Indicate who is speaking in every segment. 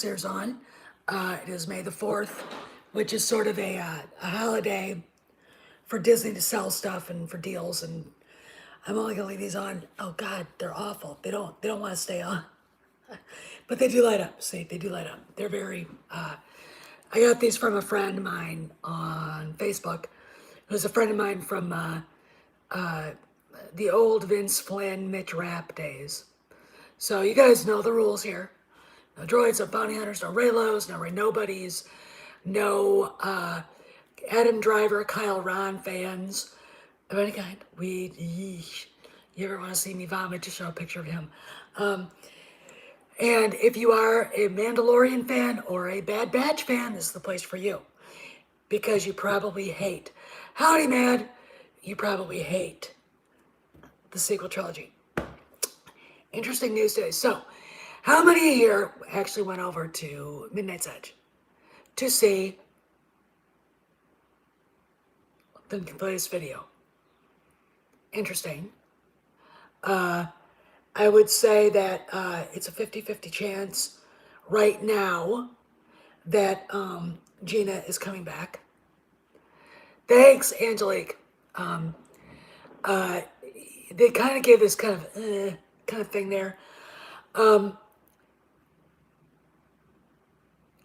Speaker 1: Airs on. It is May the 4th, which is sort of a holiday for Disney to sell stuff and for deals. And I'm only gonna leave these on. Oh God, they're awful. They don't want to stay on, but they do light up. See, they do light up. They're very. I got these from a friend of mine on Facebook, who's a friend of mine from the old Vince Flynn, Mitch Rapp days. So you guys know the rules here. No droids, no bounty hunters, no Raylos, no Ray Nobodies, no Adam Driver, Kyle Ron fans of any kind. You ever want to see me vomit, just show a picture of him. And if you are a Mandalorian fan or a Bad Batch fan, this is the place for you. Because you probably hate, howdy man, you probably hate the sequel trilogy. Interesting news today. So, how many here actually went over to Midnight's Edge to see the latest video? Interesting. I would say that it's a 50-50 chance right now that Gina is coming back. Thanks, Angelique. They kind of gave this kind of thing there.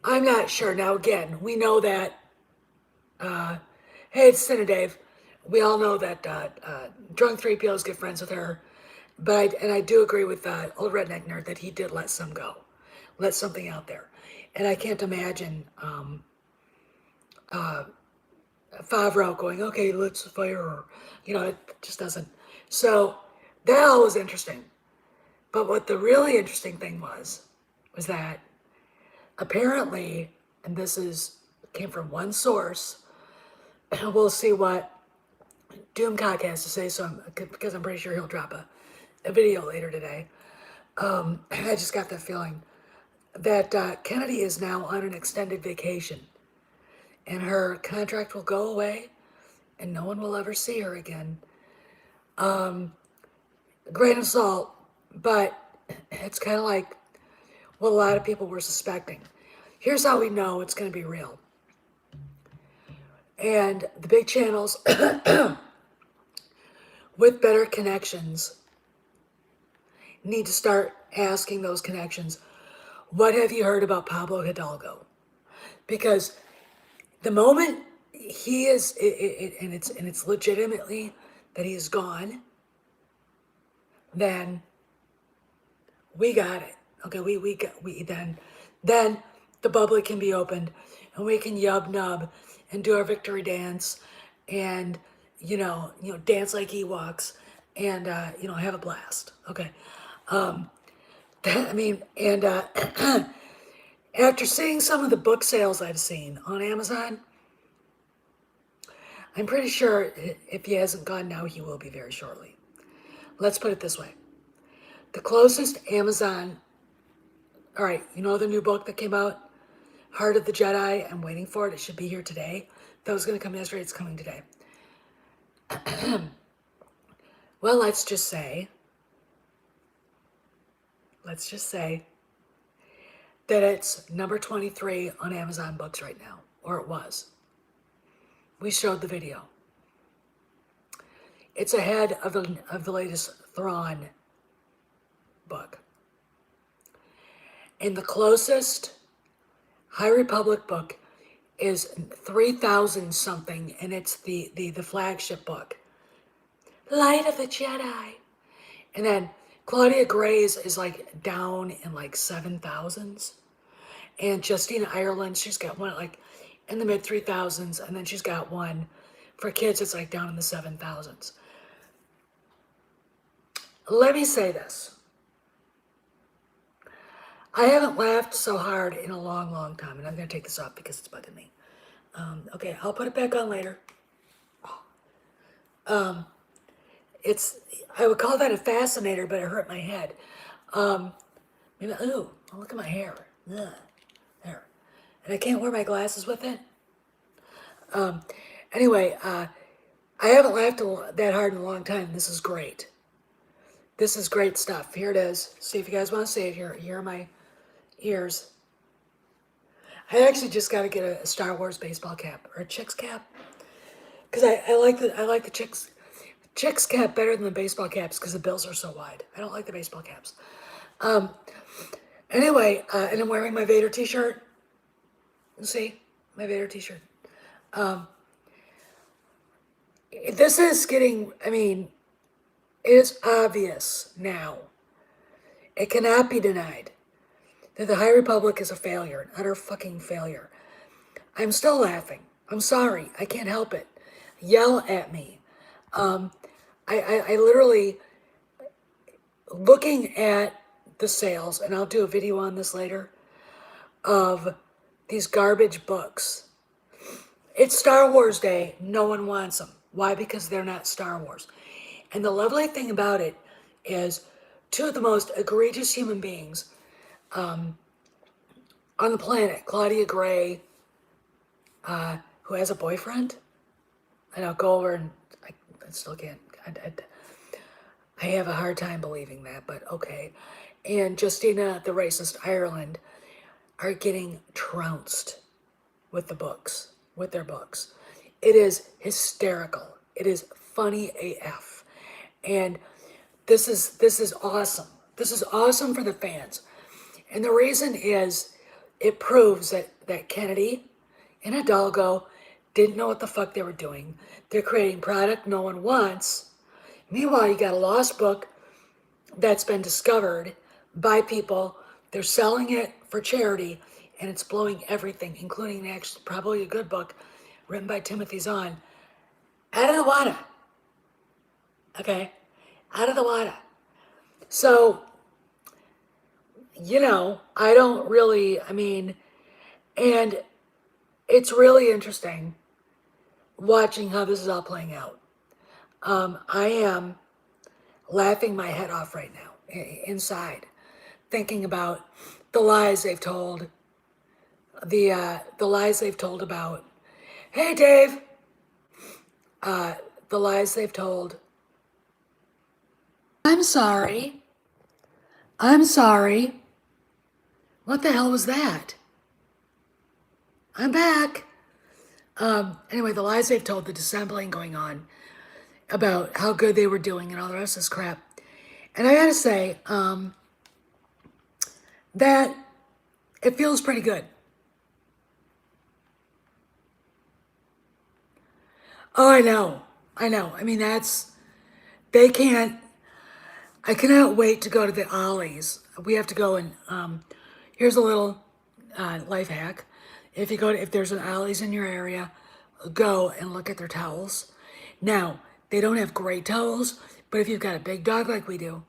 Speaker 1: I'm not sure. Now, again, we know that, hey, it's Cinna Dave. We all know that drunk 3POs get friends with her. But I do agree with old redneck nerd that he did let some go, let something out there. And I can't imagine Favreau going, okay, let's fire her. It just doesn't. So that all was interesting. But what the really interesting thing was that apparently, and came from one source, we'll see what Doomcock has to say, because I'm pretty sure he'll drop a video later today. I just got that feeling that Kennedy is now on an extended vacation, and her contract will go away, and no one will ever see her again. Grain of salt, but it's kind of like what a lot of people were suspecting. Here's how we know it's going to be real. And the big channels with better connections need to start asking those connections, what have you heard about Pablo Hidalgo? Because the moment he is, and it's legitimately that he is gone, then we got it. Okay, then the bubbly can be opened, and we can yub nub and do our victory dance, and dance like Ewoks, and have a blast. Okay, after seeing some of the book sales I've seen on Amazon, I'm pretty sure if he hasn't gone now, he will be very shortly. Let's put it this way. The closest Amazon, all right, the new book that came out, Heart of the Jedi, I'm waiting for it. It should be here today. That was going to come yesterday. It's coming today. Well, let's just say that it's number 23 on Amazon Books right now, or it was. We showed the video. It's ahead of the latest Thrawn book. And the closest High Republic book is 3,000 something, and it's the flagship book, Light of the Jedi. And then Claudia Gray's is like down in like 7,000s. And Justina Ireland, she's got one like in the mid 3,000s, and then she's got one for kids, it's like down in the 7,000s. Let me say this. I haven't laughed so hard in a long, long time, and I'm going to take this off because it's bugging me. Okay, I'll put it back on later. I would call that a fascinator, but it hurt my head. Look at my hair. Ugh, there. And I can't wear my glasses with it. Anyway, I haven't laughed that hard in a long time. This is great. This is great stuff. Here it is. See if you guys want to see it. Here are my ears. I actually just got to get a Star Wars baseball cap or a Chicks cap because I like the Chicks cap better than the baseball caps because the bills are so wide. I don't like the baseball caps. Anyway, and I'm wearing my Vader T-shirt. You see my Vader T-shirt. This is getting. I mean, it is obvious now. It cannot be denied that the High Republic is a failure, an utter fucking failure. I'm still laughing. I'm sorry. I can't help it. Yell at me. I literally, looking at the sales, and I'll do a video on this later, of these garbage books. It's Star Wars Day. No one wants them. Why? Because they're not Star Wars. And the lovely thing about it is two of the most egregious human beings on the planet, Claudia Gray, who has a boyfriend, and I'll go over and I still can't. I have a hard time believing that, but okay. And Justina, the racist Ireland, are getting trounced with their books. It is hysterical. It is funny AF, and this is awesome. This is awesome for the fans, and the reason is it proves that Kennedy and Hidalgo didn't know what the fuck they were doing. They're creating product no one wants. Meanwhile, you got a lost book that's been discovered by people. They're selling it for charity, and it's blowing everything, including actually probably a good book written by Timothy Zahn, out of the water. Okay? Out of the water. So, I don't really, and it's really interesting watching how this is all playing out. I am laughing my head off right now inside, thinking about the lies they've told, the lies they've told about. Hey, Dave. The lies they've told. I'm sorry. I'm sorry. What the hell was that? I'm back. Anyway, the lies they've told, the dissembling going on about how good they were doing and all the rest of this crap. And I gotta say, that it feels pretty good. Oh, I know. I know. They can't, I cannot wait to go to the Ollies. We have to go and, here's a little life hack. If there's an Ollie's in your area, go and look at their towels. Now, they don't have great towels, but if you've got a big dog like we do,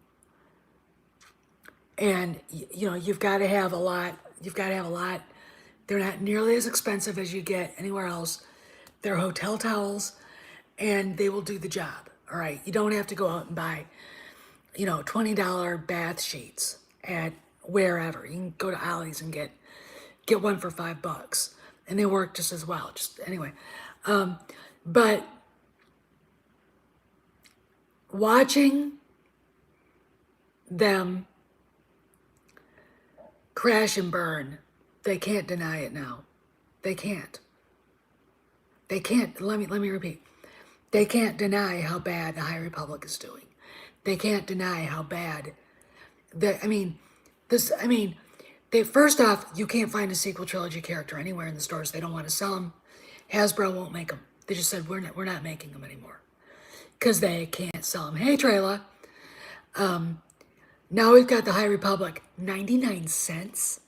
Speaker 1: and you've got to have a lot, they're not nearly as expensive as you get anywhere else. They're hotel towels, and they will do the job. All right, you don't have to go out and buy, $20 bath sheets at wherever. You can go to Ollie's and get one for $5, and they work just as well. Just anyway, but watching them crash and burn, they can't deny it now. They can't. They can't. Let me repeat. They can't deny how bad the High Republic is doing. They can't deny how bad that. They first off, you can't find a sequel trilogy character anywhere in the stores. They don't want to sell them. Hasbro won't make them. They just said we're not making them anymore because they can't sell them. Hey, Trayla. Now we've got the High Republic, 99 cents.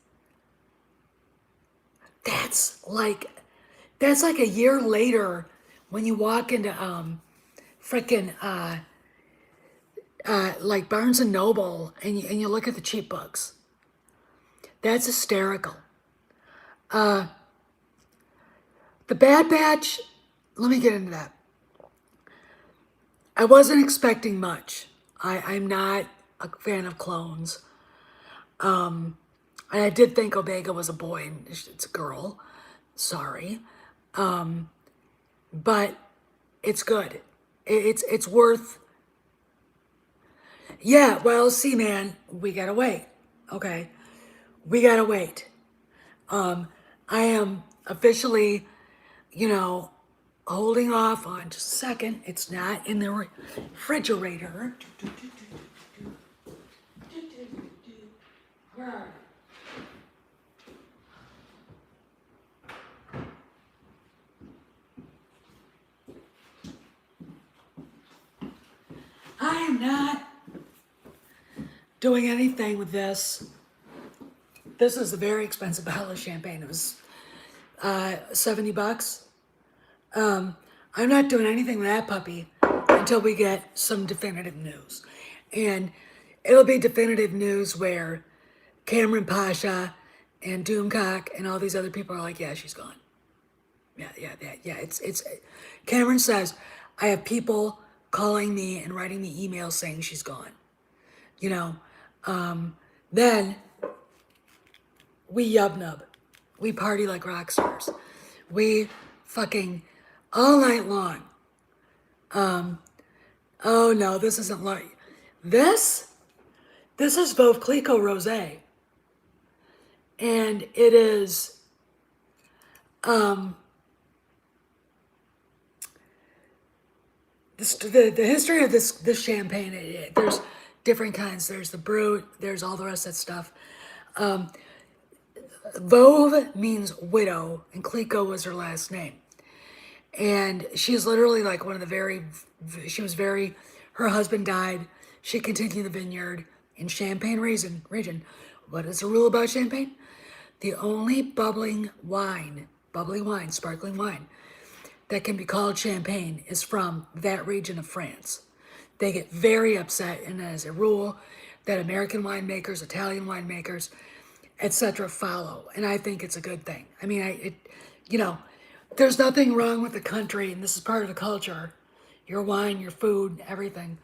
Speaker 1: That's like a year later when you walk into frickin' like Barnes and Noble and you look at the cheap books. That's hysterical. The Bad Batch, let me get into that. I wasn't expecting much. I'm not a fan of clones. And I did think Omega was a boy and it's a girl. Sorry. But it's good. It's worth. Yeah, well, see, man, we gotta wait. Okay. We gotta wait. I am officially, you know, holding off on just a second. It's not in the refrigerator. Where are I am not doing anything with this. This is a very expensive bottle of champagne. It was $70. I'm not doing anything with that puppy until we get some definitive news. And it'll be definitive news where Cameron Pasha and Doomcock and all these other people are like, yeah, she's gone. Yeah. It's Cameron says, I have people calling me and writing me emails saying she's gone. You know, then we yub nub. We party like rock stars. We fucking all night long. Oh no, this isn't like this. This is Veuve Clicquot Rosé, and it is the history of this champagne. There's different kinds. There's the Brut. There's all the rest of that stuff. Veuve means widow, and Clicquot was her last name. And she's literally like one of the she was very, her husband died. She continued the vineyard in Champagne region. What is the rule about champagne? The only bubbly wine, sparkling wine, that can be called champagne is from that region of France. They get very upset, and as a rule, that American winemakers, Italian winemakers, etc. follow, and I think it's a good thing. I mean, you know, there's nothing wrong with the country, and this is part of the culture. Your wine, your food, everything.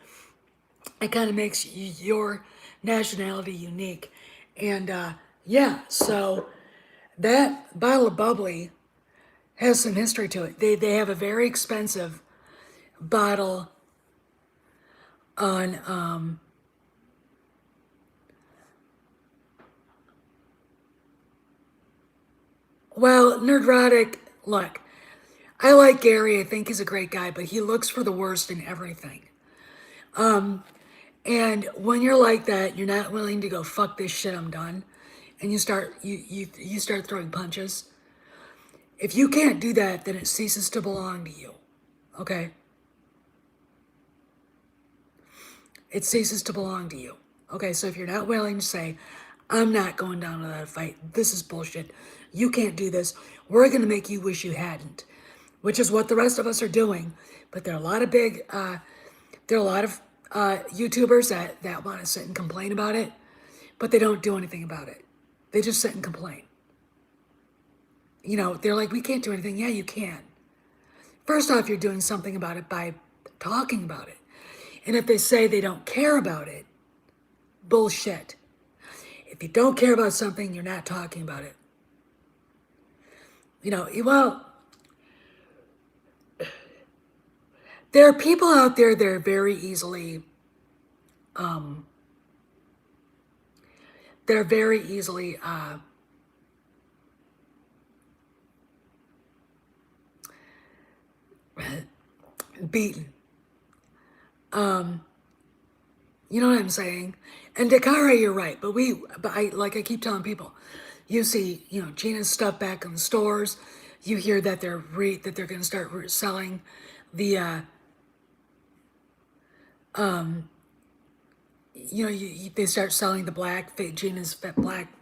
Speaker 1: It kind of makes your nationality unique, and yeah. So that bottle of bubbly has some history to it. They have a very expensive bottle on well, Nerdrotic, look, I like Gary. I think he's a great guy, but he looks for the worst in everything. And when you're like that, you're not willing to go fuck this shit. I'm done, and you start throwing punches. If you can't do that, then it ceases to belong to you. Okay, it ceases to belong to you. Okay, so if you're not willing to say, I'm not going down to that fight. This is bullshit. You can't do this. We're gonna make you wish you hadn't, which is what the rest of us are doing. But there are a lot of there are a lot of YouTubers that want to sit and complain about it, but they don't do anything about it. They just sit and complain. You know, they're like, we can't do anything. Yeah, you can. First off, you're doing something about it by talking about it. And if they say they don't care about it, bullshit. If you don't care about something, you're not talking about it. You know, well, there are people out there that are very easily, they're very easily beaten. You know what I'm saying? And Dakara, you're right. But like I keep telling people, you see, you know, Gina's stuff back in the stores. You hear that they're going to start selling the, you know, they start selling the Gina's black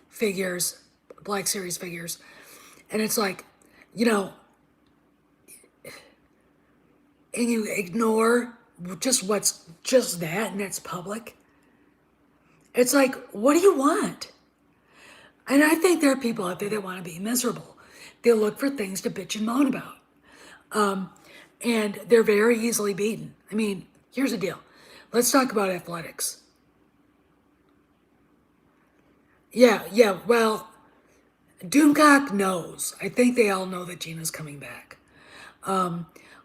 Speaker 1: figures, Black Series figures, and it's like, you know, and you ignore just what's just that, and that's public. It's like, what do you want? And I think there are people out there that want to be miserable. They look for things to bitch and moan about. And they're very easily beaten. I mean, here's the deal. Let's talk about athletics. Yeah, well, Doomcock knows. I think they all know that Gina's coming back.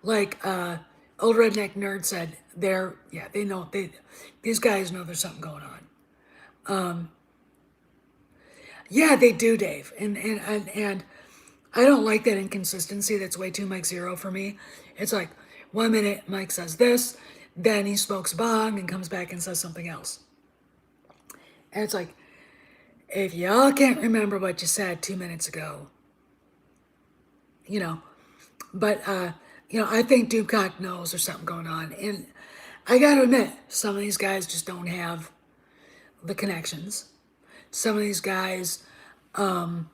Speaker 1: Like old redneck nerd said, they know these guys know there's something going on. Yeah, they do, Dave. And I don't like that inconsistency. That's way too Mike Zero for me. It's like 1 minute Mike says this, then he smokes bong and comes back and says something else. And it's like, if y'all can't remember what you said 2 minutes ago, you know, but I think Ducock knows there's something going on. And I gotta admit, some of these guys just don't have the connections. Some of these guys, I'll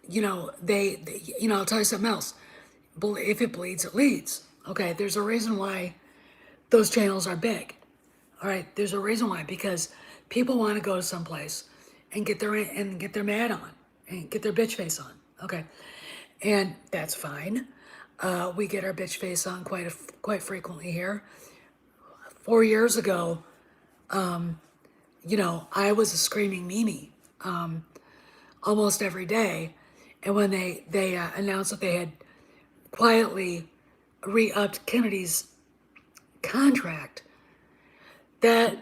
Speaker 1: tell you something else. If it bleeds, it leads. Okay, there's a reason why those channels are big. All right, there's a reason why, because people want to go to someplace and get their mad on and get their bitch face on. Okay, and that's fine. We get our bitch face on quite frequently here. 4 years ago, I was a screaming Mimi almost every day, and when they announced that they had quietly re-upped Kennedy's contract, that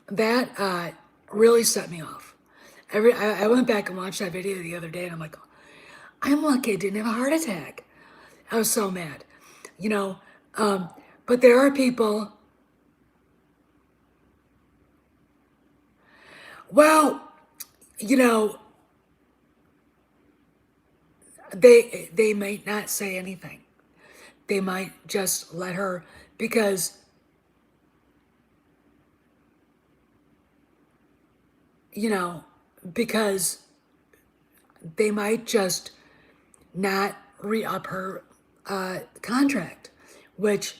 Speaker 1: that really set me off. I went back and watched that video the other day, and I'm like, I'm lucky I didn't have a heart attack. I was so mad, you know. Um, but there are people. Well, you know, they might not say anything. They might just let her, because you know because they might just not re-up her contract, which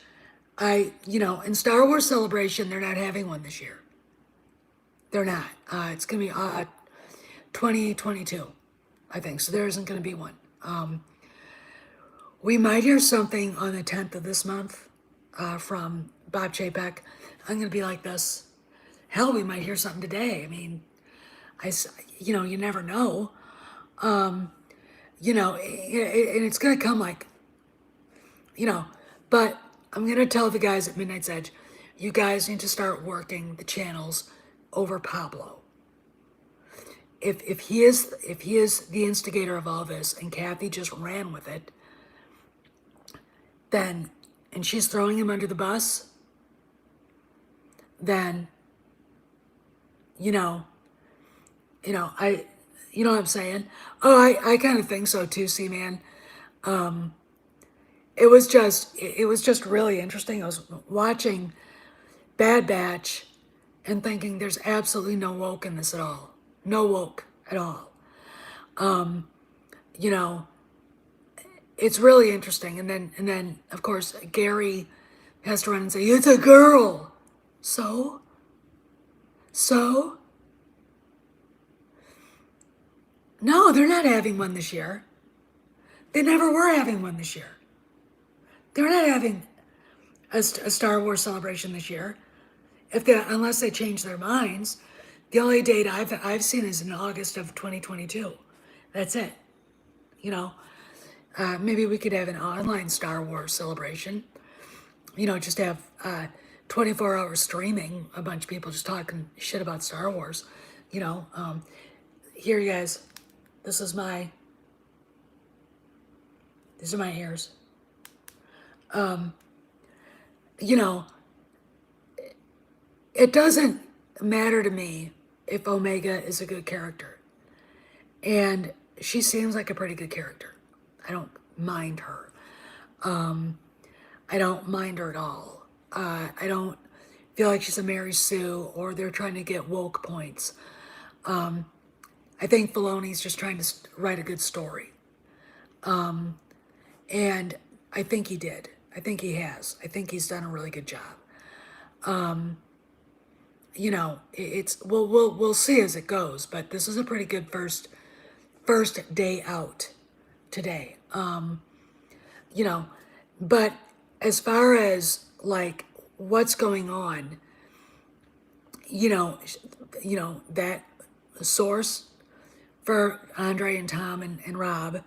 Speaker 1: in Star Wars Celebration, they're not having one this year. They're not. It's going to be 2022, I think. So there isn't going to be one. We might hear something on the 10th of this month from Bob Chapek. I'm going to be like this. Hell, we might hear something today. I mean, you never know. And it's going to come like, you know, but I'm going to tell the guys at Midnight's Edge, you guys need to start working the channels over Pablo. If he is the instigator of all this and Kathy just ran with it, then, and she's throwing him under the bus, then, you know, you know what I'm saying? Oh, I kind of think so too, see, man. It was just really interesting. I was watching Bad Batch and thinking there's absolutely no woke in this at all. No woke at all. You know, it's really interesting. And then of course Gary has to run and say, it's a girl. So? So? No, they're not having one this year. They never were having one this year. They're not having a Star Wars Celebration this year. Unless they change their minds. The only date I've seen is in August of 2022. That's it. You know, maybe we could have an online Star Wars Celebration. Just have 24-hour streaming. A bunch of people just talking shit about Star Wars. Here, you guys. This is my. These are my ears. You know, it doesn't matter to me if Omega is a good character. And she seems like a pretty good character. I don't mind her. I don't mind her at all. I don't feel like she's a Mary Sue or they're trying to get woke points. I think Filoni's just trying to write a good story. And I think he did. I think he has. I think he's done a really good job. We'll see as it goes, but this is a pretty good first day out today. But as far as like what's going on, that source for Andre and Tom and Rob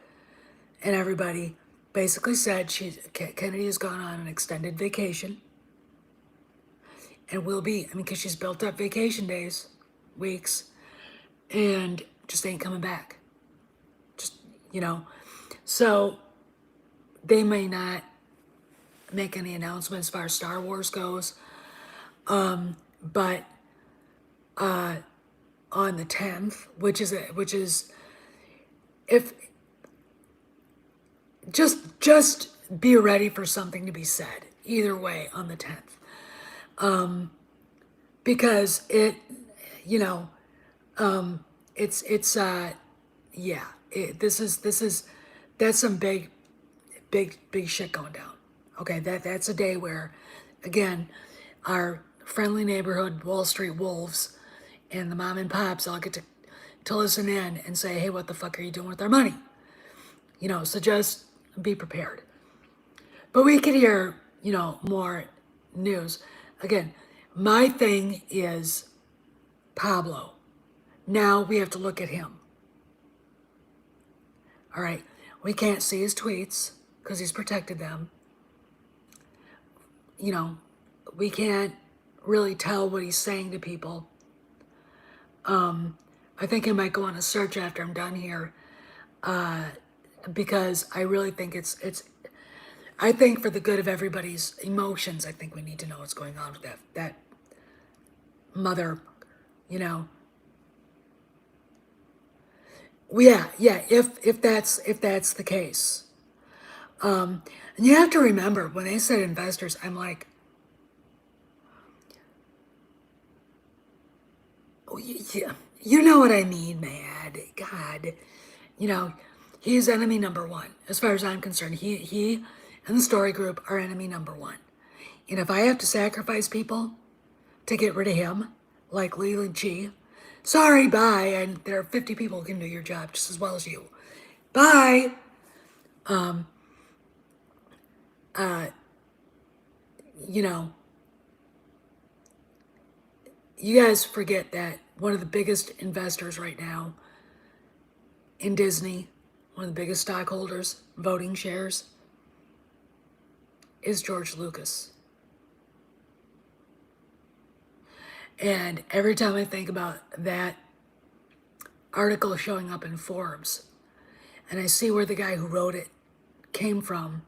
Speaker 1: and everybody basically said Kennedy has gone on an extended vacation and will be, because she's built up vacation days, weeks, and just ain't coming back. Just, you know. So they may not make any announcements as far as Star Wars goes. But on the 10th, which is if just be ready for something to be said either way on the 10th, because you know it's yeah, this is that's some big shit going down. Okay, that's a day where, again, our friendly neighborhood Wall Street wolves and the mom and pops all get to listen in and say, hey, what the fuck are you doing with our money? So just be prepared. But we could hear, more news. Again, my thing is Pablo. Now we have to look at him. All right. We can't see his tweets because he's protected them. You know, we can't really tell what he's saying to people. I think I might go on a search after I'm done here, because I really think it's I think for the good of everybody's emotions, I think we need to know what's going on with that mother, you know. Yeah, if that's the case. And you have to remember when they said investors, I'm like, oh, yeah, you know what I mean, man. God, you know, he's enemy number one as far as I'm concerned. He and the story group are enemy number one. And if I have to sacrifice people to get rid of him, like Leland G, sorry, bye. And there are 50 people who can do your job just as well as you. Bye. You know, you guys forget that one of the biggest investors right now in Disney, one of the biggest stockholders, voting shares, is George Lucas. And every time I think about that article showing up in Forbes, and I see where the guy who wrote it came from,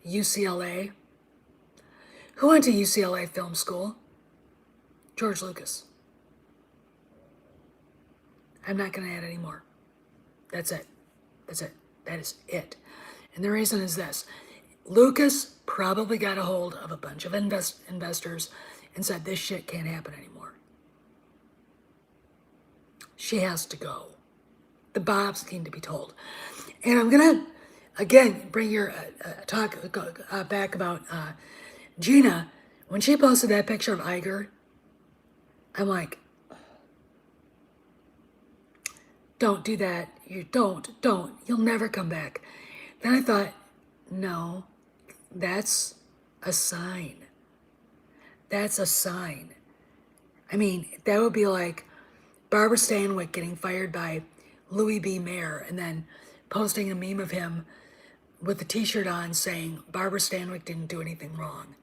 Speaker 1: UCLA. Who went to UCLA Film School? George Lucas. I'm not going to add any more. That's it. That's it. That is it. And the reason is this. Lucas probably got a hold of a bunch of investors and said, this shit can't happen anymore. She has to go. The Bobs need to be told. And I'm going to, again, bring your talk back about Gina. When she posted that picture of Iger, I'm like, don't do that. You don't. You'll never come back. Then I thought, no, that's a sign. That's a sign. I mean, that would be like Barbara Stanwyck getting fired by Louis B. Mayer and then posting a meme of him with a t-shirt on saying Barbara Stanwyck didn't do anything wrong.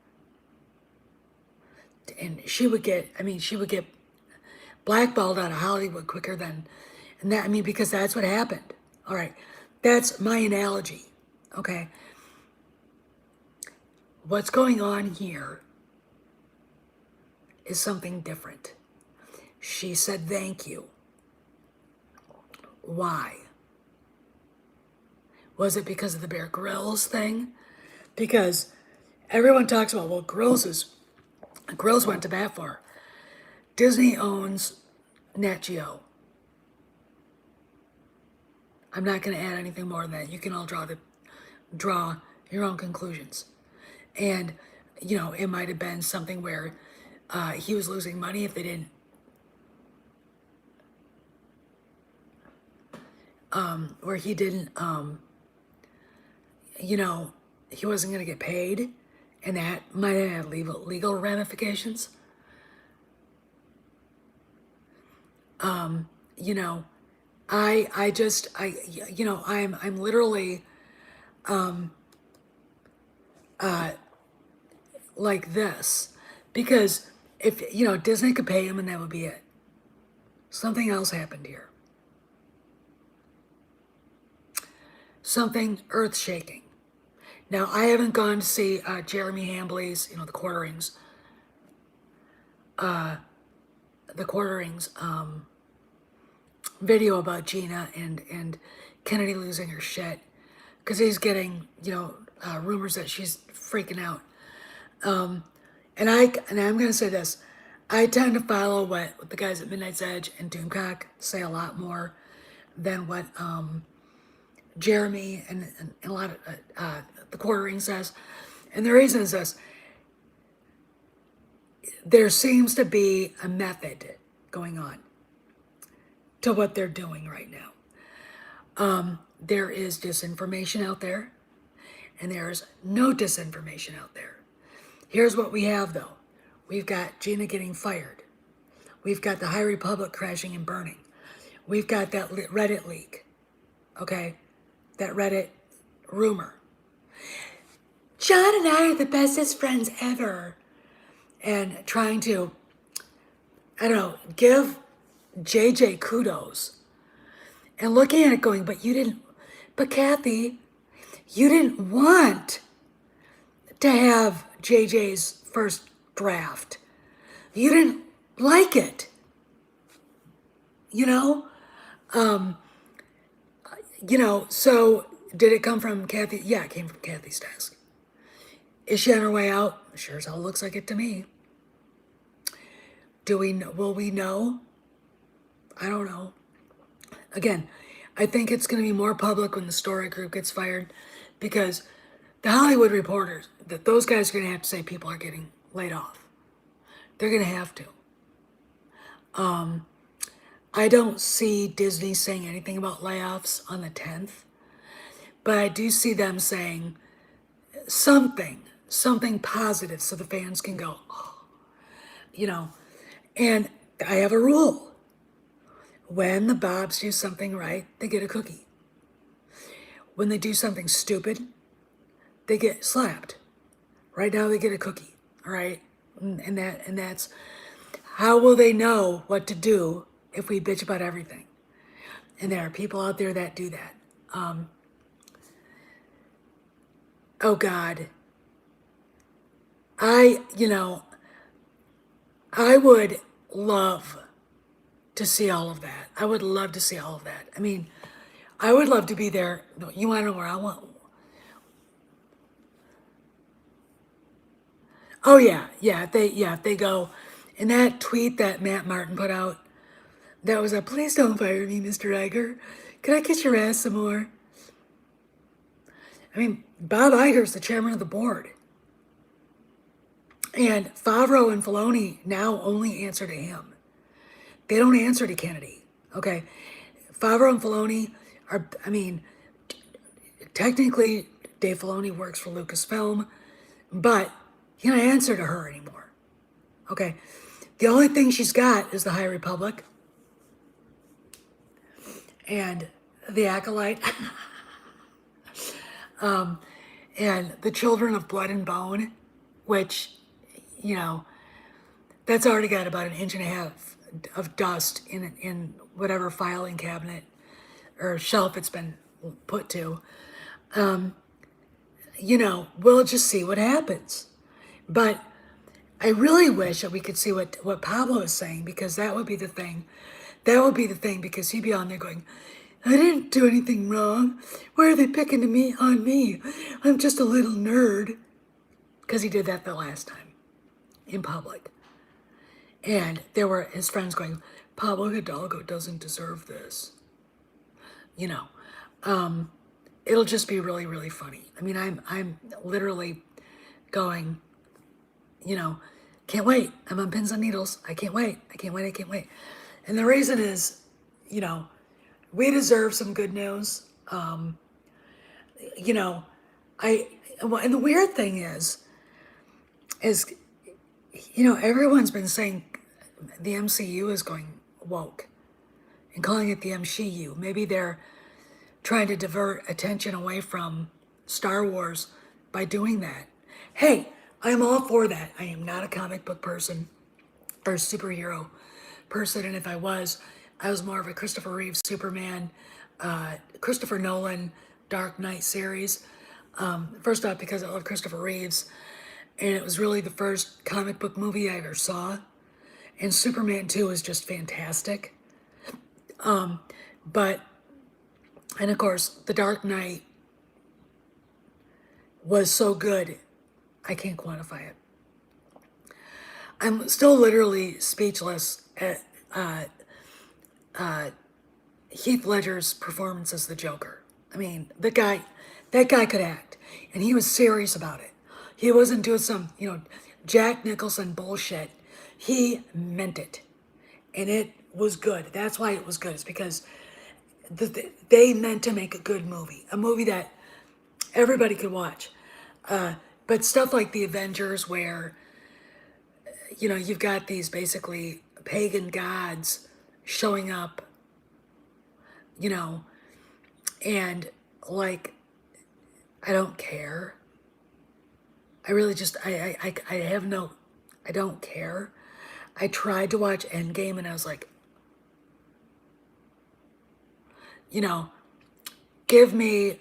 Speaker 1: And she would get blackballed out of Hollywood quicker than, and that, because that's what happened. All right, that's my analogy, okay? What's going on here is something different. She said thank you. Why? Was it because of the Bear Grylls thing? Because everyone talks about, well, Grills went to bat for her. Disney owns Nat Geo. I'm not going to add anything more than that. You can all draw your own conclusions. And, it might have been something where he was losing money if they didn't, where he didn't, he wasn't going to get paid. And that might have had legal ramifications. I'm literally like this, because if Disney could pay him and that would be it. Something else happened here. Something earth-shaking. Now, I haven't gone to see Jeremy Hambley's, the quarterings, video about Gina and Kennedy losing her shit because he's getting, rumors that she's freaking out. And I'm gonna say this, I tend to follow what the guys at Midnight's Edge and Doomcock say a lot more than what Jeremy and a lot of the quartering says. And the reason is this: there seems to be a method going on to what they're doing right now. There is disinformation out there, and there's no disinformation out there. Here's what we have, though. We've got Gina getting fired. We've got the High Republic crashing and burning. We've got that Reddit leak, okay? That Reddit rumor. John and I are the bestest friends ever. And trying to, I don't know, give JJ kudos. And looking at it going, but Kathy, you didn't want to have JJ's first draft. You didn't like it. So did it come from Kathy? Yeah, it came from Kathy's desk. Is she on her way out? Sure as hell looks like it to me. Will we know? I don't know. Again, I think it's going to be more public when the story group gets fired because the Hollywood reporters, those guys are going to have to say people are getting laid off. They're going to have to. I don't see Disney saying anything about layoffs on the 10th, but I do see them saying something positive so the fans can go, oh, and I have a rule. When the Bobs do something right, they get a cookie. When they do something stupid, they get slapped. Right now they get a cookie, all right? And that's how will they know what to do if we bitch about everything? And there are people out there that do that. Oh God. I would love to see all of that. I would love to see all of that. I mean, I would love to be there. You want to know where I want? Oh yeah. If they go, and that tweet that Matt Martin put out, that was please don't fire me, Mr. Iger. Can I kiss your ass some more? I mean, Bob Iger's the chairman of the board. And Favreau and Filoni now only answer to him. They don't answer to Kennedy, okay? Favreau and Filoni are, technically Dave Filoni works for Lucasfilm, but he don't answer to her anymore, okay? The only thing she's got is the High Republic and the Acolyte and the Children of Blood and Bone, which, that's already got about an inch and a half of dust in whatever filing cabinet or shelf it's been put to. We'll just see what happens. But I really wish that we could see what Pablo is saying, because that would be the thing. That would be the thing, because he'd be on there going, I didn't do anything wrong. Why are they picking on me? I'm just a little nerd. Because he did that the last time in public. And there were his friends going, Pablo Hidalgo doesn't deserve this. It'll just be really, really funny. I mean, I'm literally going, can't wait. I'm on pins and needles. I can't wait. And the reason is, we deserve some good news. And the weird thing is, everyone's been saying the MCU is going woke and calling it the MCU. Maybe they're trying to divert attention away from Star Wars by doing that. Hey, I'm all for that. I am not a comic book person or a superhero person, and if I was, I was more of a Christopher Reeve Superman, Christopher Nolan Dark Knight series. First off, because I love Christopher Reeves, and it was really the first comic book movie I ever saw. And Superman 2 is just fantastic. But, and of course, The Dark Knight was so good, I can't quantify it. I'm still literally speechless at Heath Ledger's performance as the Joker. I mean, that guy could act, and he was serious about it. He wasn't doing some, Jack Nicholson bullshit. He meant it, and it was good. That's why it was good. It's because they meant to make a movie that everybody could watch. But stuff like the Avengers, where you've got these basically pagan gods showing up, you know, and like, I don't care. I really just, I have no, I don't care. I tried to watch Endgame and I was like, give me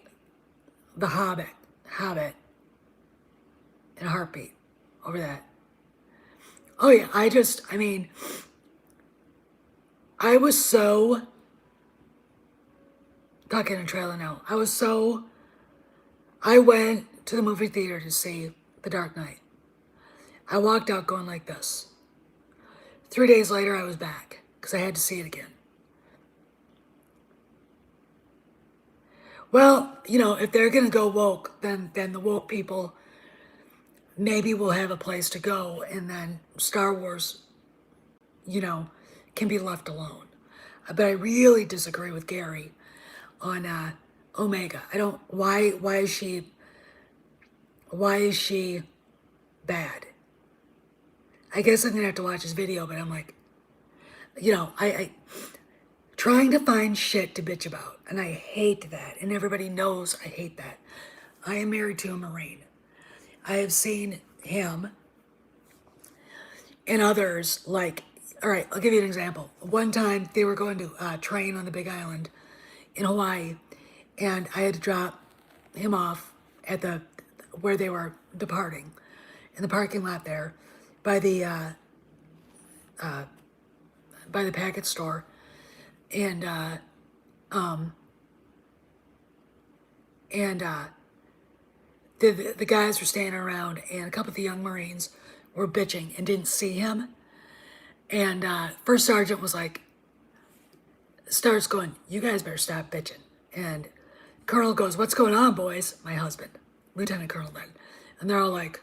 Speaker 1: the Hobbit in a heartbeat over that. Oh yeah, I mean, I was so, talking in a trailer now, I went to the movie theater to see The Dark Knight. I walked out going like this. 3 days later, I was back because I had to see it again. Well, if they're gonna go woke, then the woke people maybe will have a place to go, and then Star Wars, can be left alone. But I really disagree with Gary on Omega. I don't. Why is she? Why is she bad? I guess I'm gonna have to watch his video, but I'm like, I trying to find shit to bitch about, and I hate that, and everybody knows I hate that. I am married to a Marine. I have seen him and others, like, all right, I'll give you an example. One time they were going to train on the Big Island in Hawaii, and I had to drop him off at where they were departing, in the parking lot there, by the package store, and the guys were standing around, and a couple of the young Marines were bitching and didn't see him, and first sergeant was like, starts going, "You guys better stop bitching," and Colonel goes, "What's going on, boys?" My husband, Lieutenant Colonel then, and they're all like,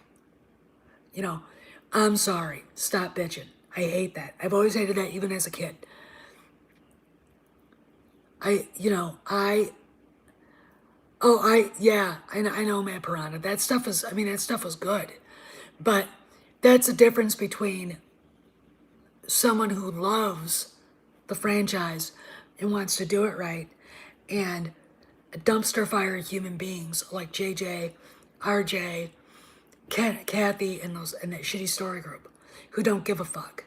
Speaker 1: "I'm sorry, stop bitching. I hate that. I've always hated that, even as a kid. I know Matt Piranha. That stuff was good. But that's a difference between someone who loves the franchise and wants to do it right, and dumpster fire human beings like JJ, RJ, Kathy, and that shitty story group who don't give a fuck.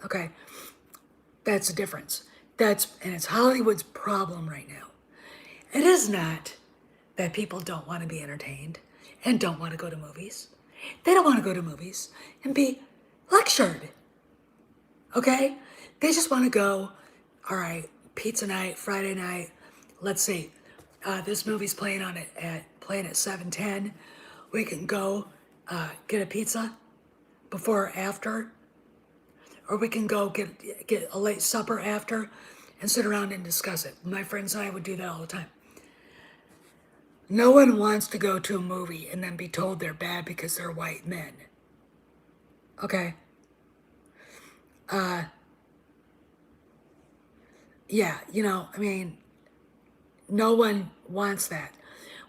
Speaker 1: Okay, that's the difference. And it's Hollywood's problem right now. It is not that people don't want to be entertained and don't want to go to movies. They don't want to go to movies and be lectured. Okay? They just want to go, all right, pizza night, Friday night. Let's see. This movie's playing at 7:10. We can go get a pizza before or after, or we can go get a late supper after and sit around and discuss it. My friends and I would do that all the time. No one wants to go to a movie and then be told they're bad because they're white men. Okay? Yeah, no one wants that.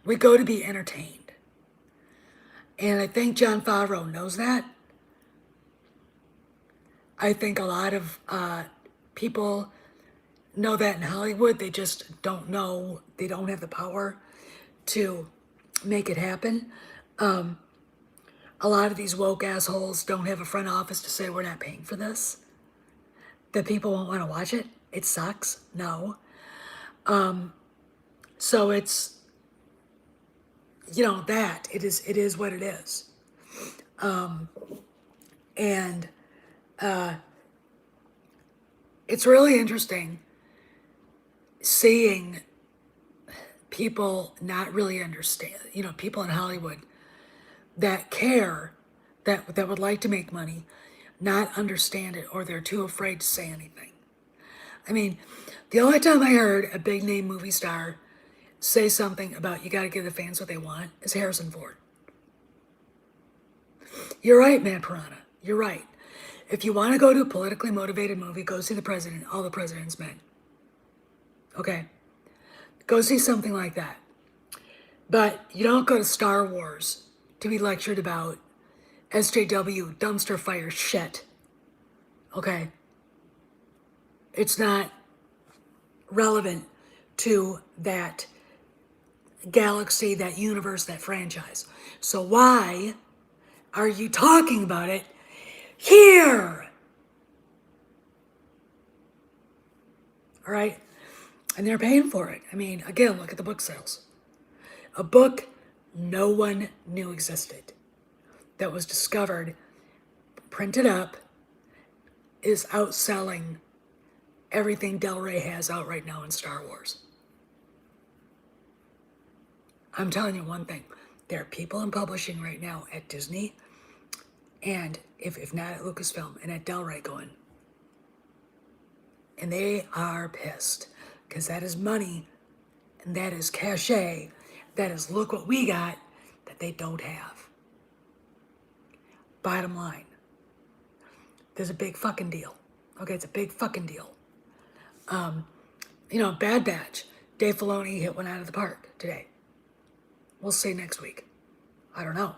Speaker 1: We go to be entertained. And I think Jon Favreau knows that. I think a lot of people know that in Hollywood. They just don't know. They don't have the power to make it happen. A lot of these woke assholes don't have a front office to say we're not paying for this, that people won't want to watch it. it sucks. No. So it's, that it is what it is. And it's really interesting seeing people not really understand, people in Hollywood that care, that would like to make money, not understand it, or they're too afraid to say anything. I mean, the only time I heard a big name movie star say something about you got to give the fans what they want is Harrison Ford. You're right, Matt Piranha. You're right. If you want to go to a politically motivated movie, go see The President, All the President's Men. Okay? Go see something like that. But you don't go to Star Wars to be lectured about SJW dumpster fire shit. Okay? It's not relevant to that galaxy, that universe, that franchise. So why are you talking about it here? All right? And they're paying for it. I mean, again, look at the book sales. A book no one knew existed, that was discovered, printed up, is outselling everything Del Rey has out right now in Star Wars. I'm telling you one thing. There are people in publishing right now at Disney, and if not at Lucasfilm, and at Del Rey going, and they are pissed, because that is money, and that is cachet, that is look what we got that they don't have. Bottom line, there's a big fucking deal. Okay, it's a big fucking deal. Bad Batch. Dave Filoni hit one out of the park today. We'll see next week. I don't know.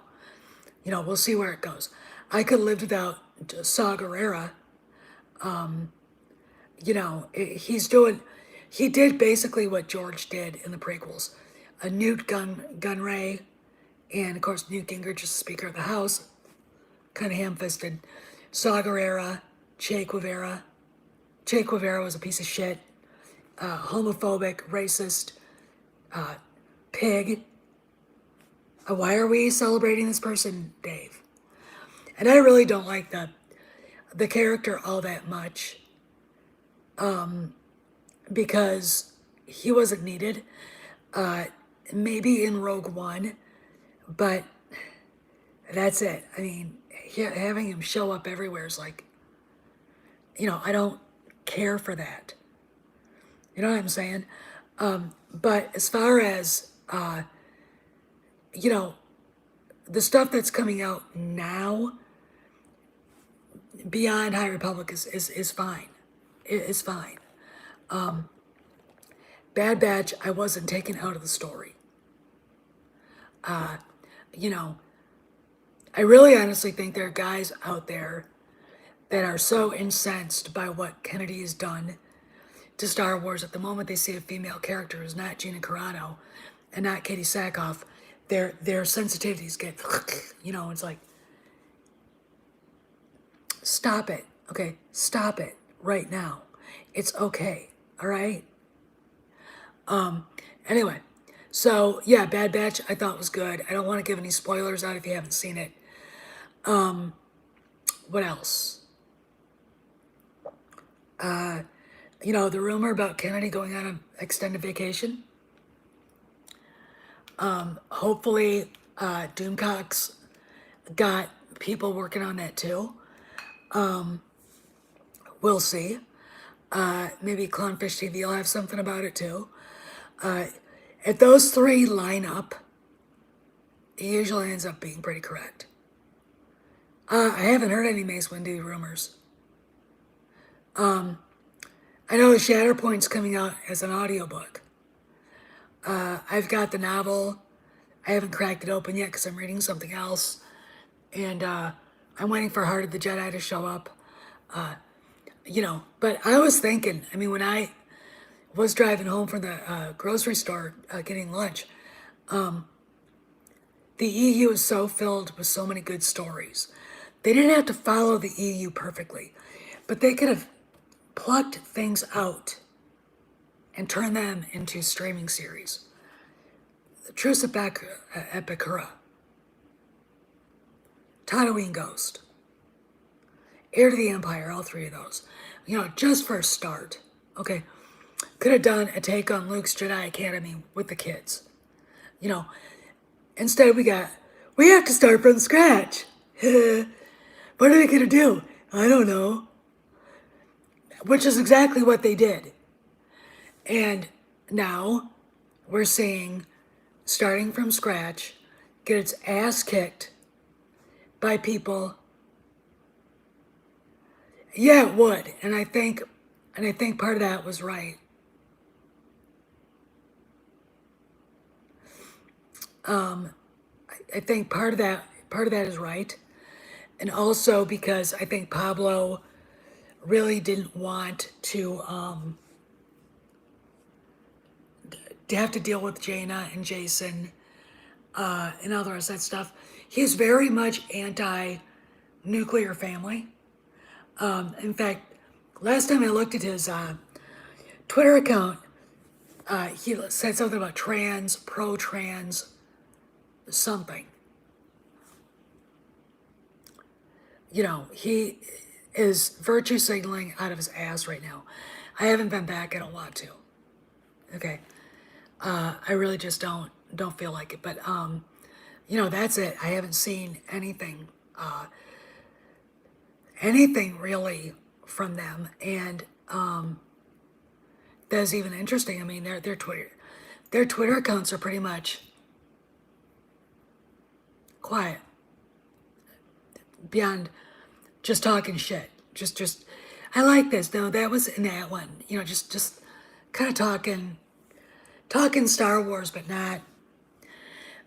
Speaker 1: We'll see where it goes. I could have lived without Saw Gerrera. He did basically what George did in the prequels. A Newt Gunray, and of course Newt Gingrich is Speaker of the House, kind of ham-fisted. Saw Gerrera, Che Guevara. Che Guevara was a piece of shit, homophobic, racist, pig. Why are we celebrating this person, Dave? And I really don't like the character all that much, because he wasn't needed. Maybe in Rogue One, but that's it. I mean, having him show up everywhere is like, I don't care for that. You know what I'm saying? But as far as, the stuff that's coming out now, beyond High Republic is fine. It is fine. Bad Batch, I wasn't taken out of the story. I really honestly think there are guys out there that are so incensed by what Kennedy has done to Star Wars. At the moment they see a female character who's not Gina Carano and not Katie Sackhoff, their sensitivities get, it's like, stop it. Okay, stop it right now. It's okay. All right. Anyway, so yeah, Bad Batch I thought was good. I don't want to give any spoilers out if you haven't seen it. What else? The rumor about Kennedy going on an extended vacation. Hopefully, Doomcock's got people working on that too. We'll see. Maybe Clownfish TV will have something about it too. If those three line up, it usually ends up being pretty correct. I haven't heard any Mace Windu rumors. I know Shatterpoint's coming out as an audiobook. I've got the novel. I haven't cracked it open yet because I'm reading something else. And I'm waiting for Heart of the Jedi to show up. But I was thinking, when I was driving home from the grocery store getting lunch, the EU is so filled with so many good stories. They didn't have to follow the EU perfectly, but they could have plucked things out and turned them into streaming series. The Truce at Bakura, Tatooine Ghost, Heir to the Empire, all three of those. Just for a start. Okay. Could have done a take on Luke's Jedi Academy with the kids. You know, Instead we have to start from scratch. What are they going to do? I don't know. Which is exactly what they did. And now we're seeing, starting from scratch, get its ass kicked by people. Yeah, it would. And I think part of that was right. I think part of that is right. And also because I think Pablo really didn't want to have to deal with Jaina and Jason and all the rest of that stuff. He's very much anti-nuclear family. In fact, last time I looked at his Twitter account, he said something about pro-trans, something. He is virtue signaling out of his ass right now. I haven't been back. I don't want to. Okay. I really just don't feel like it. But that's it. I haven't seen anything really from them, and that's even interesting. I mean, their Twitter accounts are pretty much quiet, beyond just talking shit. Just I like this. No, that was in that one. Just kind of talking Star Wars, but not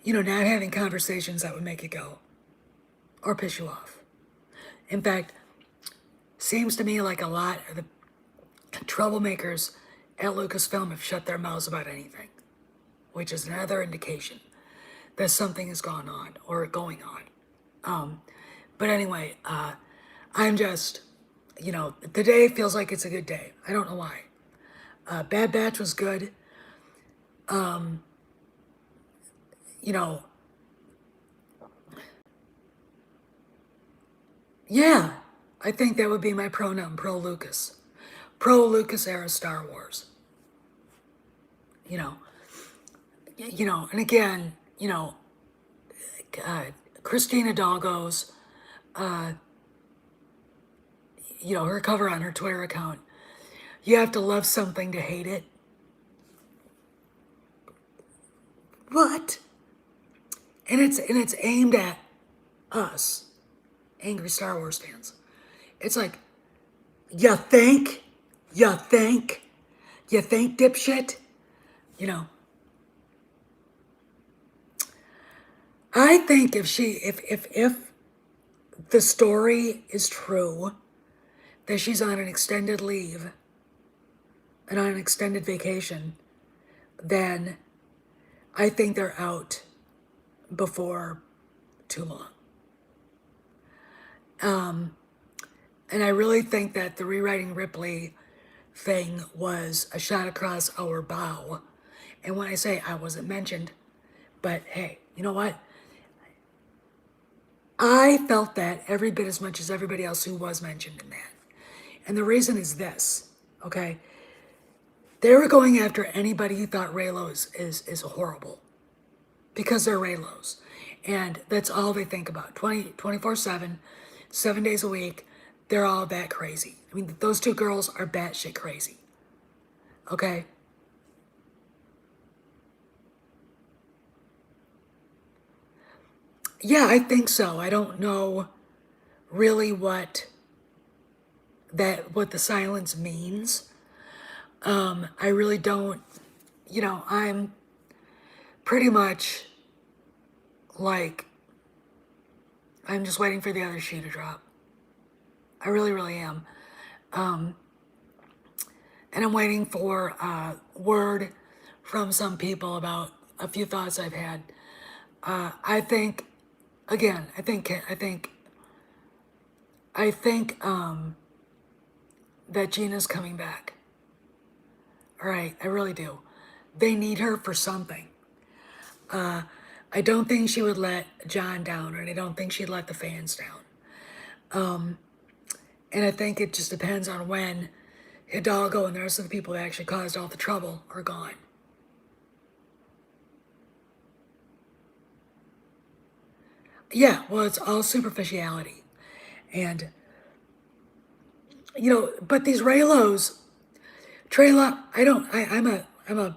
Speaker 1: not having conversations that would make you go or piss you off. In fact, seems to me like a lot of the troublemakers at Lucasfilm have shut their mouths about anything, which is another indication that something has gone on or going on. But anyway, I'm just, the day feels like it's a good day. I don't know why. Bad Batch was good. Yeah, I think that would be my pronoun, pro-Lucas. Pro-Lucas era Star Wars. And again, Christina Doggo's, her cover on her Twitter account. You have to love something to hate it. What? And it's aimed at us, angry Star Wars fans. It's like, you think, dipshit? I think if the story is true, that she's on an extended leave and on an extended vacation, then I think they're out before too long. And I really think that the rewriting Ripley thing was a shot across our bow. And when I say I wasn't mentioned, but hey, you know what? I felt that every bit as much as everybody else who was mentioned in that. And the reason is this, okay? They were going after anybody who thought Reylo is horrible. Because they're Reylos. And that's all they think about. 24/7, 7 days a week, they're all that crazy. I mean, those two girls are batshit crazy. Okay? Yeah, I think so. I don't know really what the silence means. I really don't, I'm pretty much like, I'm just waiting for the other shoe to drop. I really, really am. And I'm waiting for word from some people about a few thoughts I've had. I think, again, that Gina's coming back. All right, I really do. They need her for something. I don't think she would let John down, and I don't think she'd let the fans down. And I think it just depends on when Hidalgo and the rest of the people that actually caused all the trouble are gone. Yeah, well, it's all superficiality. And, but these Raylos, Trayla, I'm a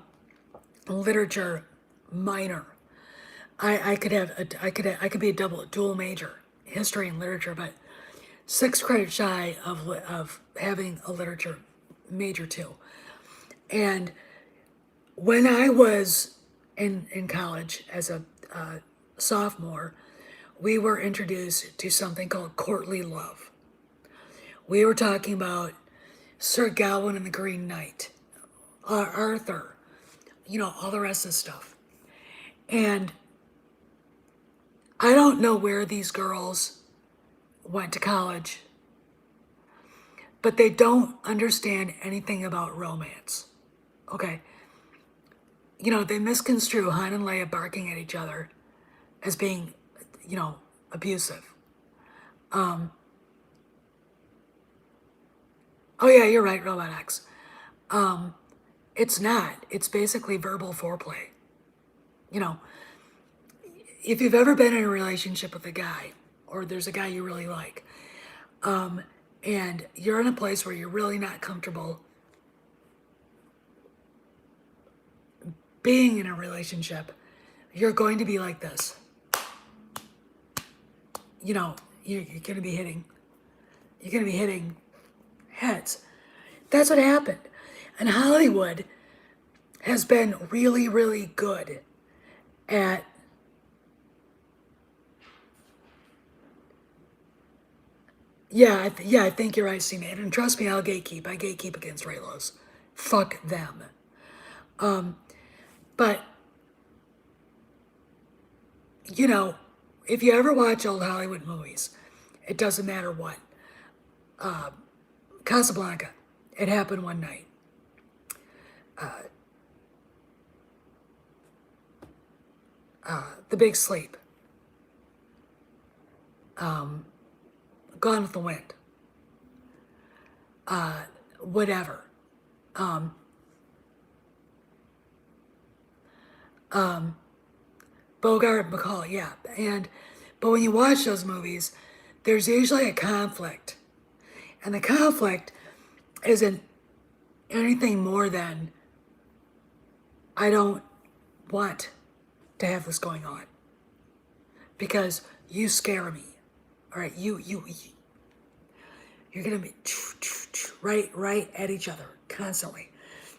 Speaker 1: literature minor. I could be a dual major, history and literature, but 6 credits shy of having a literature major too. And when I was in college as a sophomore, we were introduced to something called courtly love. We were talking about Sir Gawain and the Green Knight, Arthur, all the rest of the stuff. And I don't know where these girls went to college, but they don't understand anything about romance. Okay. They misconstrue Han and Leia barking at each other as being, abusive. Oh yeah, you're right, Robot X. It's not. It's basically verbal foreplay. You know, if you've ever been in a relationship with a guy, or there's a guy you really like, and you're in a place where you're really not comfortable being in a relationship, you're going to be like this. You're going to be hitting. You're going to be hitting heads. That's what happened. And Hollywood has been really, really good at I think you're right, C-Man. And trust me, I'll gatekeep. I gatekeep against Raylos. Fuck them. But, if you ever watch old Hollywood movies, it doesn't matter what. Casablanca, it happened one night. The Big Sleep. Gone with the Wind. Whatever. Bogart, McCall, yeah. But when you watch those movies, there's usually a conflict. And the conflict isn't anything more than, I don't want to have this going on. Because you scare me. All right, you're gonna be right at each other constantly.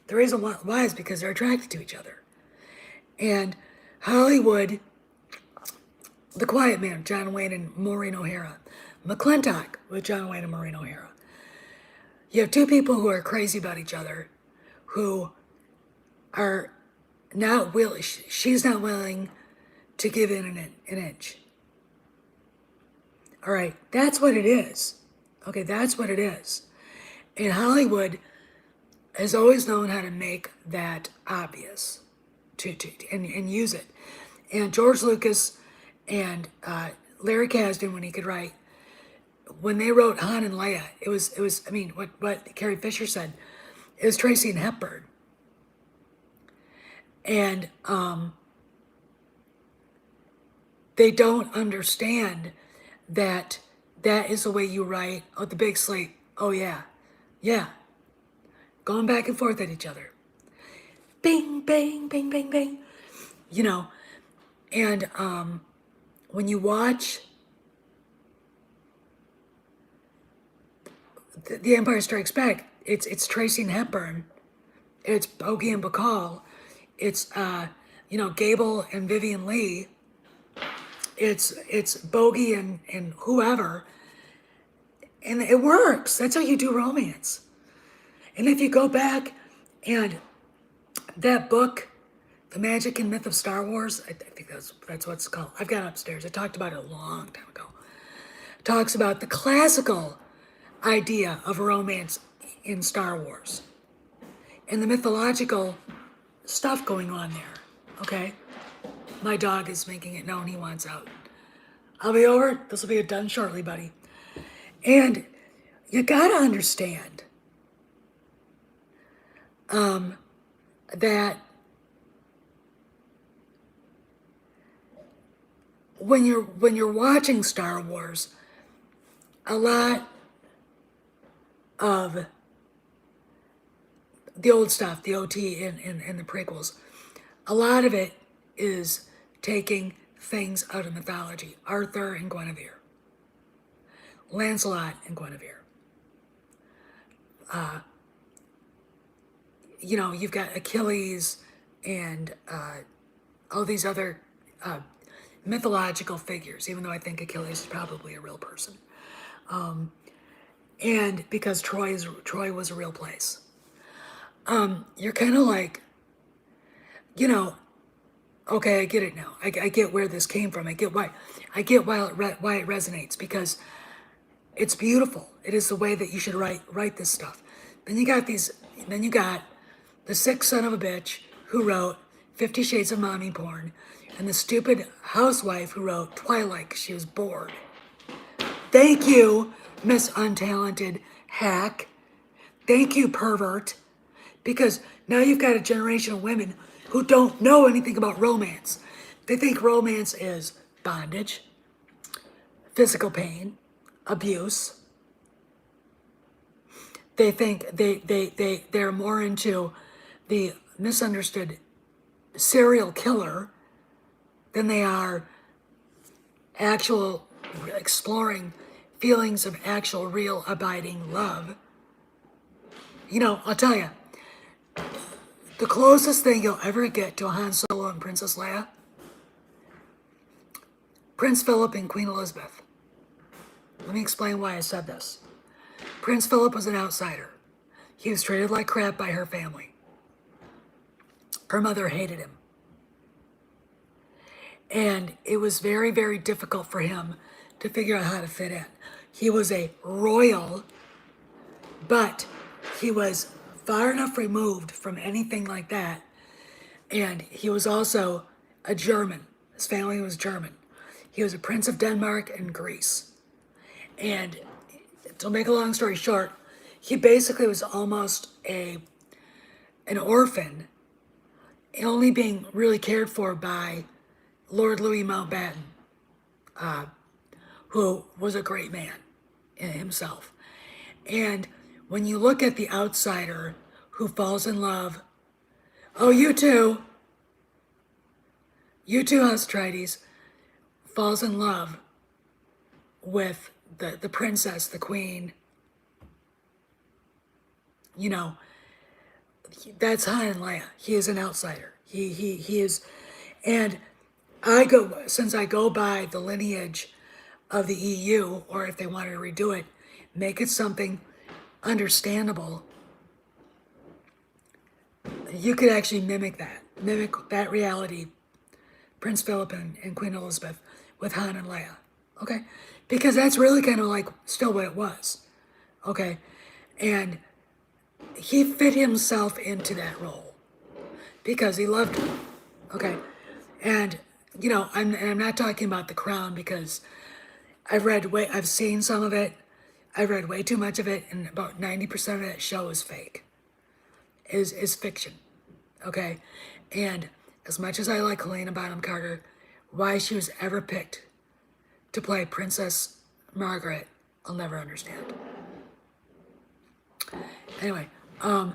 Speaker 1: The reason why is because they're attracted to each other. And Hollywood, The Quiet Man, John Wayne and Maureen O'Hara, McClintock with John Wayne and Maureen O'Hara. You have two people who are crazy about each other, who are not willing. She's not willing to give in an inch. All right, that's what it is. Okay, that's what it is. And Hollywood has always known how to make that obvious, and use it. And George Lucas and Larry Kasdan, when he could write, when they wrote Han and Leia, it was. I mean, what Carrie Fisher said, it was Tracy and Hepburn. And they don't understand that is the way you write. Oh, The Big Sleep. Oh yeah, going back and forth at each other. Bing, bang, bing, bang, bang. And when you watch The Empire Strikes Back, it's Tracy and Hepburn, it's Bogey and Bacall, it's Gable and Vivian Leigh, it's Bogey and whoever, and it works. That's how you do romance. And if you go back and that book, The Magic and Myth of Star Wars, I think that's what it's called. I've got it upstairs. I talked about it a long time ago. It talks about the classical idea of romance in Star Wars and the mythological stuff going on there. Okay? My dog is making it known he wants out. I'll be over. This will be done shortly, buddy. And you gotta understand that when you're watching Star Wars, a lot of the old stuff, the OT and the prequels, a lot of it is taking things out of mythology. Arthur and Guinevere, Lancelot and Guinevere. You know, you've got Achilles and all these other mythological figures, even though I think Achilles is probably a real person. And because Troy was a real place. You're kind of like, you know, okay, I get it now. I get where this came from. I get why it resonates, because it's beautiful. It is the way that you should write this stuff. Then you got the sick son of a bitch who wrote 50 Shades of Mommy Porn, and the stupid housewife who wrote Twilight because she was bored. Thank you, Miss Untalented Hack. Thank you, pervert. Because now you've got a generation of women who don't know anything about romance. They think romance is bondage, physical pain, abuse. They think they're more into the misunderstood serial killer than they are actual exploring feelings of actual real abiding love. You know, I'll tell you, the closest thing you'll ever get to Han Solo and Princess Leia, Prince Philip and Queen Elizabeth. Let me explain why I said this. Prince Philip was an outsider. He was treated like crap by her family. Her mother hated him. And it was very, very difficult for him to figure out how to fit in. He was a royal, but he was far enough removed from anything like that. And he was also a German. His family was German. He was a prince of Denmark and Greece. And to make a long story short, he basically was almost an orphan, only being really cared for by Lord Louis Mountbatten, who was a great man in himself. And when you look at the outsider who falls in love, oh, you too, Austrides, falls in love with the princess, the queen, you know, that's Han and Leia. He is an outsider. He is, and since I go by the lineage of the EU, or if they wanted to redo it, make it something understandable. You could actually mimic that reality, Prince Philip and Queen Elizabeth with Han and Leia, okay? Because that's really kind of like still what it was, okay? And he fit himself into that role because he loved her, okay? And, you know, I'm not talking about The Crown because I've seen some of it, I've read way too much of it, and about 90% of that show is fake, is fiction, okay? And as much as I like Helena Bonham Carter, why she was ever picked to play Princess Margaret, I'll never understand. Anyway, I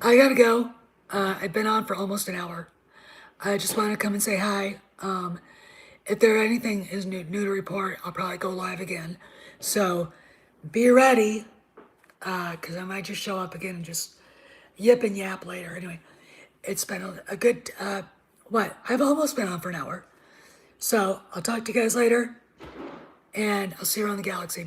Speaker 1: gotta go. I've been on for almost an hour. I just want to come and say hi. If there anything is new to report, I'll probably go live again. So be ready, because I might just show up again and just yip and yap later. Anyway, it's been a good, I've almost been on for an hour. So I'll talk to you guys later, and I'll see you around the galaxy.